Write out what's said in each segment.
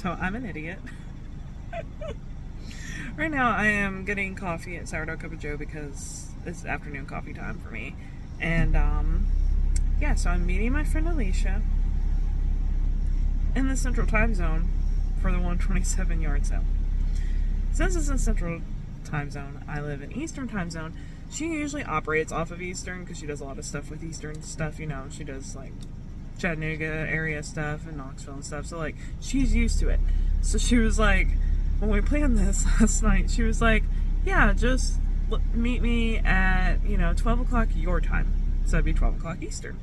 So I'm an idiot. Right now I am getting coffee at Sourdough Cup of Joe because it's afternoon coffee time for me. And yeah, so I'm meeting my friend Alicia in the Central Time Zone for the 127 yard sale. Since it's in Central Time Zone, I live in Eastern Time Zone. She usually operates off of Eastern because she does a lot of stuff with Eastern stuff, you know. She does like Chattanooga area stuff and Knoxville and stuff, so like she's used to it. So she was like, when we planned this last night, she was like, yeah, just meet me at, 12 o'clock your time. So it'd be 12 o'clock Eastern.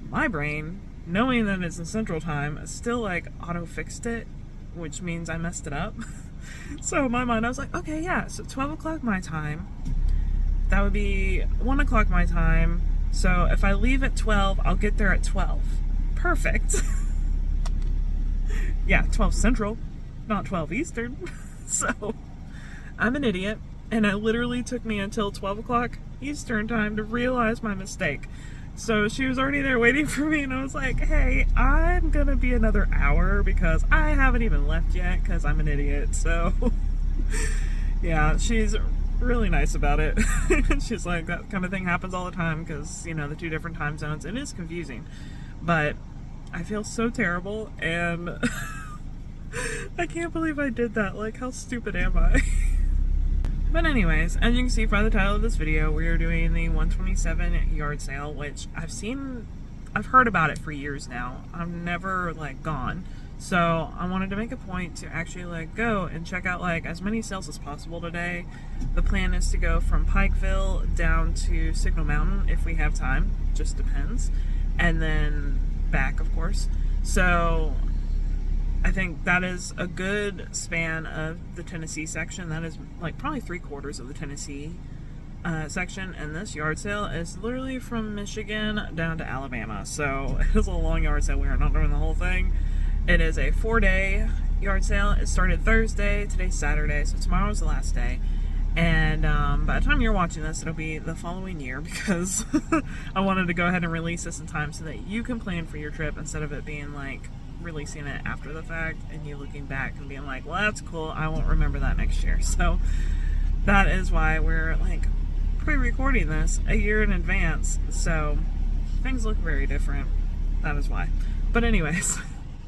My brain, knowing that it's in Central Time, still like auto-fixed it, which means I messed it up. So in my mind, I was like, okay, yeah, so 12 o'clock my time. That would be 1 o'clock my time. So if I leave at 12, I'll get there at 12. Perfect. Yeah, 12 Central, not 12 Eastern. So I'm an idiot, and it literally took me until 12 o'clock Eastern time to realize my mistake. So she was already there waiting for me, and I was like, hey, I'm gonna be another hour because I haven't even left yet because I'm an idiot. So yeah, she's really nice about it. She's like, that kind of thing happens all the time because, the two different time zones. It is confusing, but I feel so terrible, and I can't believe I did that. Like, how stupid am I? But anyways, as you can see by the title of this video, we are doing the 127 yard sale, which I've heard about it for years now. I've never gone. So I wanted to make a point to actually go and check out as many sales as possible today. The plan is to go from Pikeville down to Signal Mountain if we have time, just depends, and then back, of course. So I think that is a good span of the Tennessee section. That is probably 3/4 of the Tennessee section, and this yard sale is literally from Michigan down to Alabama. So it is a long yard sale. We are not doing the whole thing. It is a 4-day yard sale. It started Thursday, today's Saturday, so tomorrow is the last day. And by the time you're watching this, it'll be the following year because I wanted to go ahead and release this in time so that you can plan for your trip instead of it being releasing it after the fact and you looking back and being like, well, that's cool, I won't remember that next year. So that is why we're pre-recording this a year in advance, so things look very different. That is why. But anyways,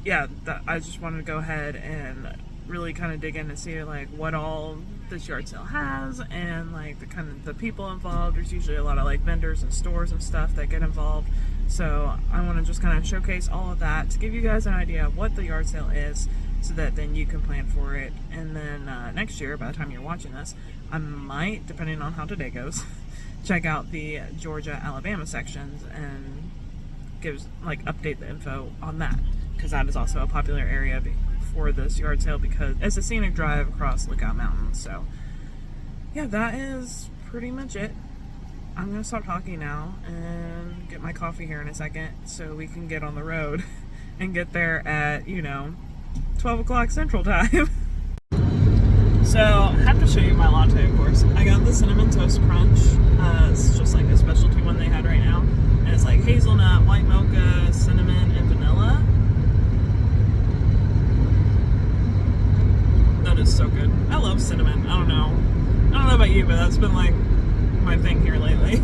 yeah, I just wanted to go ahead and really kind of dig in and see what all this yard sale has and the kind of the people involved. There's usually a lot of vendors and stores and stuff that get involved. So I want to just kind of showcase all of that to give you guys an idea of what the yard sale is so that then you can plan for it. And then next year, by the time you're watching this, I might, depending on how today goes, check out the Georgia, Alabama sections and update the info on that, because that is also a popular area for this yard sale because it's a scenic drive across Lookout Mountain. So yeah, that is pretty much it. I'm going to stop talking now and get my coffee here in a second so we can get on the road and get there at, 12 o'clock Central Time. So, I have to show you my latte, of course. I got the Cinnamon Toast Crunch. It's just a specialty one they had right now. And it's hazelnut, white mocha, cinnamon, and vanilla. That is so good. I love cinnamon. I don't know about you, but that's been my thing here lately.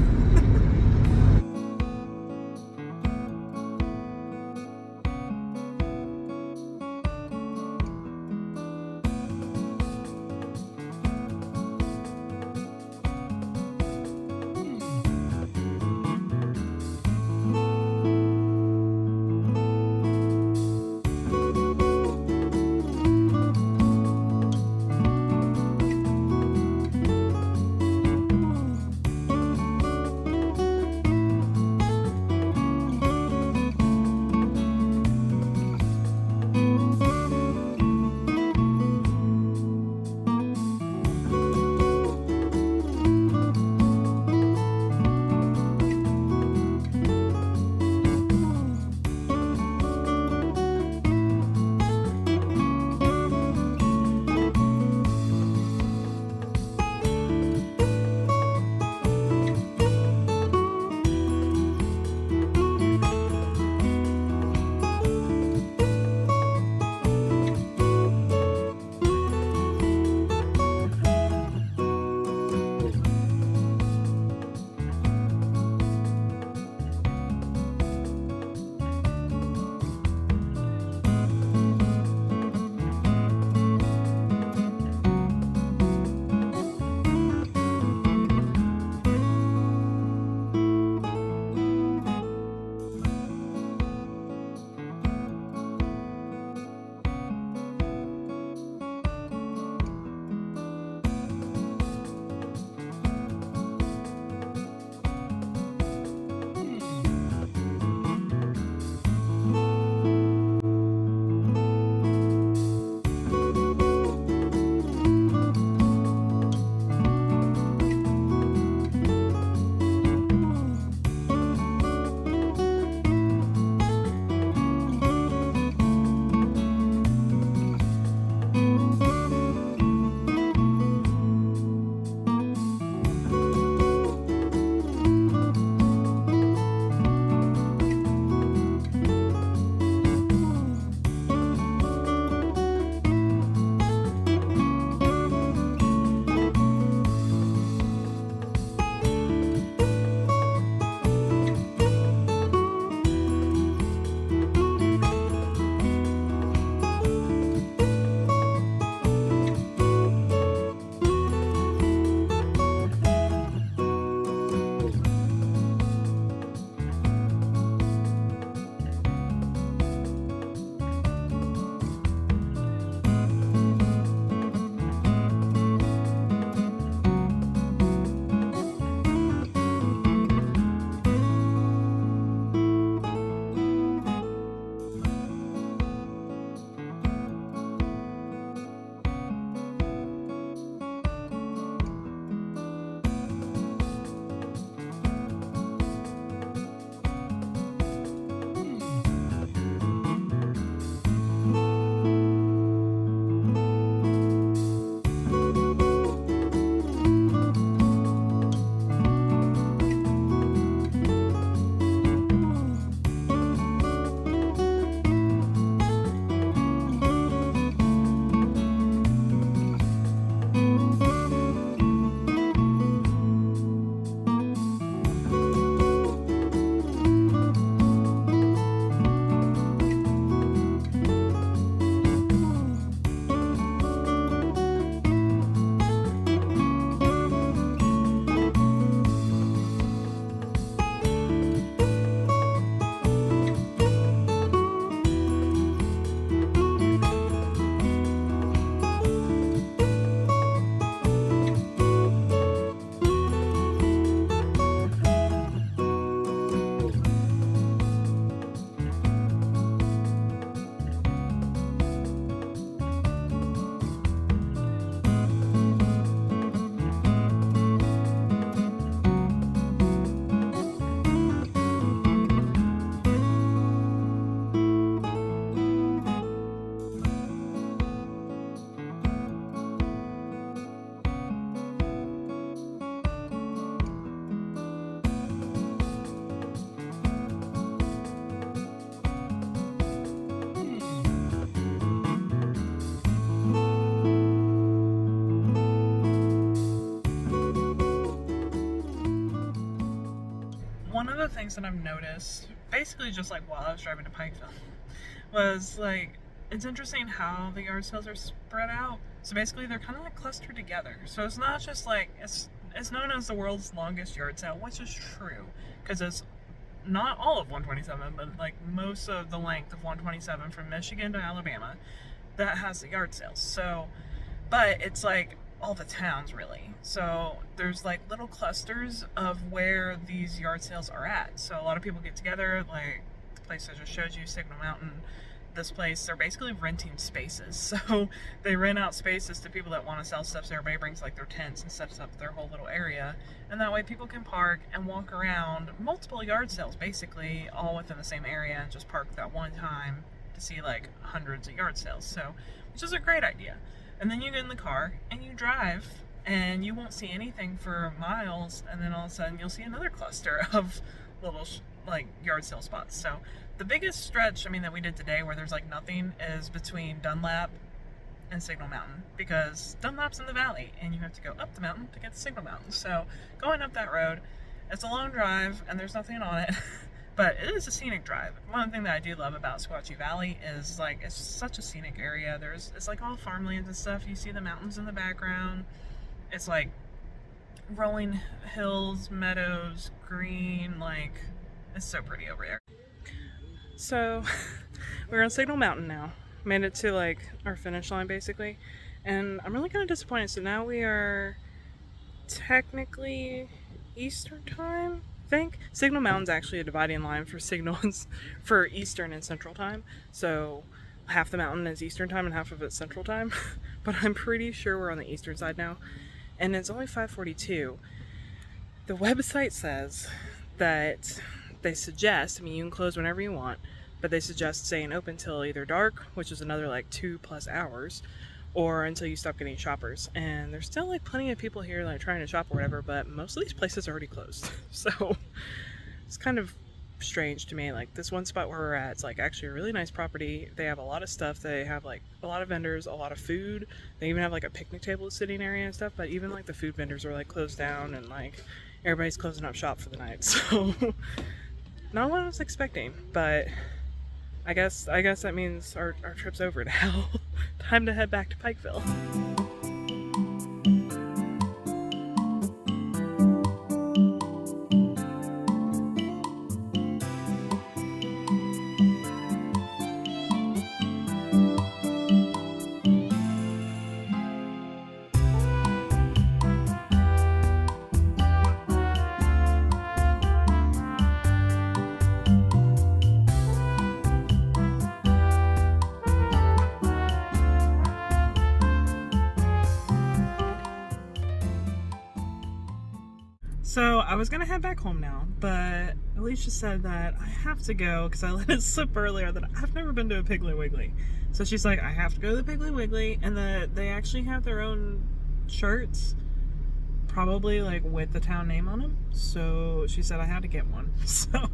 one of the things that I've noticed, basically just like while I was driving to Pikeville, was like, it's interesting how the yard sales are spread out. So basically they're kind of like clustered together. So it's not just like, it's known as the world's longest yard sale, which is true, because it's not all of 127, but like most of the length of 127 from Michigan to Alabama that has the yard sales. So, but it's like all the towns really. So there's like little clusters of where these yard sales are at. So a lot of people get together, like the place I just showed you, Signal Mountain. This place, they're basically renting spaces. So they rent out spaces to people that want to sell stuff, so everybody brings like their tents and sets up their whole little area, and that way people can park and walk around multiple yard sales basically all within the same area and just park that one time to see like hundreds of yard sales. So, which is a great idea. And then you get in the car and you drive and you won't see anything for miles, and then all of a sudden you'll see another cluster of little like yard sale spots. So the biggest stretch, I mean, that we did today where there's like nothing is between Dunlap and Signal Mountain, because Dunlap's in the valley and you have to go up the mountain to get to Signal Mountain. So going up that road, it's a long drive and there's nothing on it, but it is a scenic drive. One thing that I do love about Squatchy Valley is like, it's such a scenic area. It's like all farmlands and stuff. You see the mountains in the background. It's like rolling hills, meadows, green, like it's so pretty over there. So we're on Signal Mountain now. Made it to like our finish line basically, and I'm really kind of disappointed. So now we are technically Eastern time, I think. Signal Mountain's actually a dividing line for signals for Eastern and Central time. So half the mountain is Eastern time and half of it's Central time. But I'm pretty sure we're on the Eastern side now, and it's only 5:42. The website says that they suggest, I mean, you can close whenever you want, but they suggest staying open till either dark, which is another like 2+ hours, or until you stop getting shoppers. And there's still like plenty of people here like trying to shop or whatever, but most of these places are already closed. So it's kind of strange to me. Like this one spot where we're at, it's like actually a really nice property. They have a lot of stuff. They have like a lot of vendors, a lot of food. They even have like a picnic table sitting area and stuff, but even like the food vendors are like closed down and like everybody's closing up shop for the night. So not what I was expecting, but I guess that means our trip's over now. Time to head back to Pikeville. So I was gonna head back home now, but Alicia said that I have to go because I let it slip earlier that I've never been to a Piggly Wiggly. So she's like, I have to go to the Piggly Wiggly, and that they actually have their own shirts, probably like with the town name on them. So she said I had to get one. So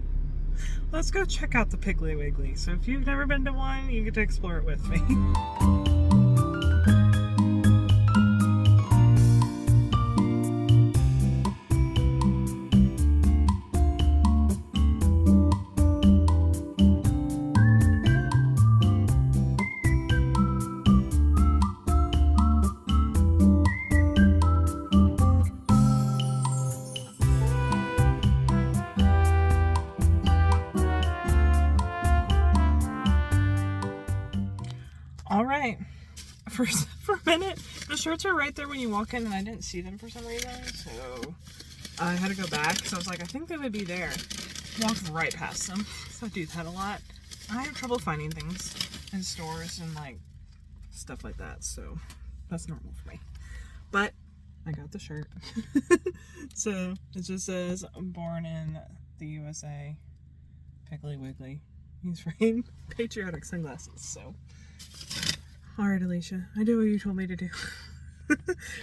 let's go check out the Piggly Wiggly. So if you've never been to one, you get to explore it with me. Alright, for a minute, the shirts are right there when you walk in and I didn't see them for some reason, so I had to go back, so I was like, I think they would be there. Walked right past them, so I do that a lot. I have trouble finding things in stores and like stuff like that, so that's normal for me. But I got the shirt. So it just says, born in the USA, Piggly Wiggly. He's wearing patriotic sunglasses, so. Alright, Alicia, I did what you told me to do.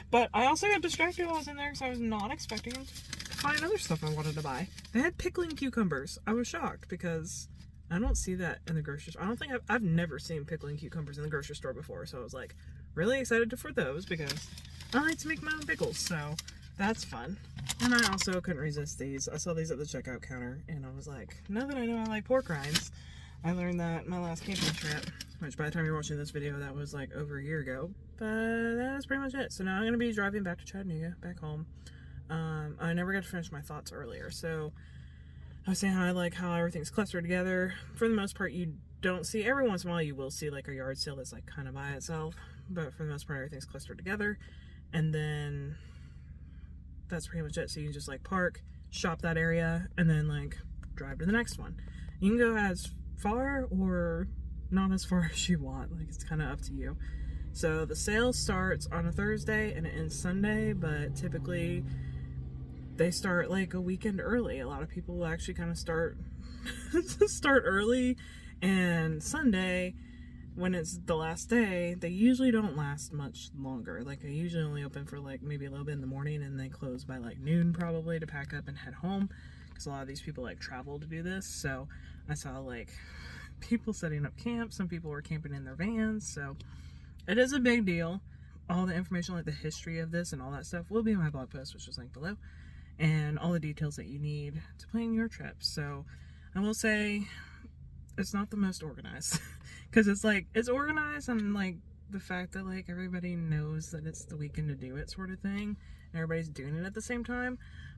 But I also got distracted while I was in there because I was not expecting to find other stuff I wanted to buy. They had pickling cucumbers. I was shocked because I don't see that in the grocery store. I don't think I've never seen pickling cucumbers in the grocery store before, so I was like really excited for those because I like to make my own pickles. So that's fun. And I also couldn't resist these. I saw these at the checkout counter, and I was like, now that I know I like pork rinds, I learned that my last camping trip, which by the time you're watching this video, that was like over a year ago. But that's pretty much it. So now I'm going to be driving back to Chattanooga, back home. I never got to finish my thoughts earlier. So I was saying how everything's clustered together. For the most part, you don't see, every once in a while you will see like a yard sale that's like kind of by itself. But for the most part, everything's clustered together. And then that's pretty much it. So you can just like park, shop that area, and then like drive to the next one. You can go as far or not as far as you want. Like, it's kind of up to you. So the sale starts on a Thursday and it ends Sunday, but typically they start like a weekend early. A lot of people will actually kind of start early, and Sunday, when it's the last day, they usually don't last much longer. Like, they usually only open for like maybe a little bit in the morning, and they close by like noon probably to pack up and head home, because a lot of these people like travel to do this. So I saw like people setting up camp. Some people were camping in their vans. So it is a big deal. All the information, like the history of this and all that stuff, will be in my blog post, which is linked below, and all the details that you need to plan your trip. So I will say it's not the most organized, because it's organized, and like the fact that like everybody knows that it's the weekend to do it sort of thing, and everybody's doing it at the same time,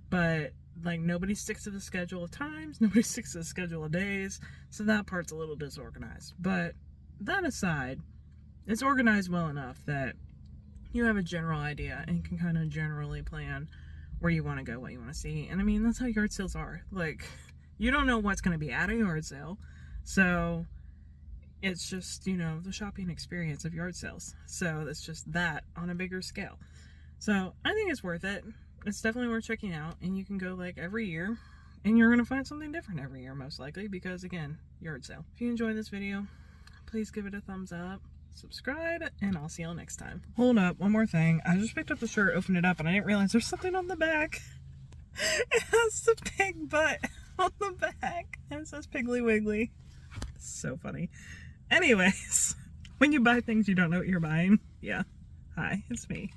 but like nobody sticks to the schedule of times, nobody sticks to the schedule of days, so that part's a little disorganized. But that aside, it's organized well enough that you have a general idea and can kind of generally plan where you want to go, what you want to see. And I mean, that's how yard sales are. Like, you don't know what's going to be at a yard sale, so it's just, you know, the shopping experience of yard sales. So it's just that on a bigger scale. So I think it's worth it. It's definitely worth checking out, and you can go like every year, and you're going to find something different every year, most likely, because again, yard sale. If you enjoyed this video, please give it a thumbs up, subscribe, and I'll see y'all next time. Hold up, one more thing. I just picked up the shirt, opened it up, and I didn't realize there's something on the back. It has the pig butt on the back, and it says Piggly Wiggly. So funny. Anyways, when you buy things you don't know what you're buying, yeah. Hi, it's me.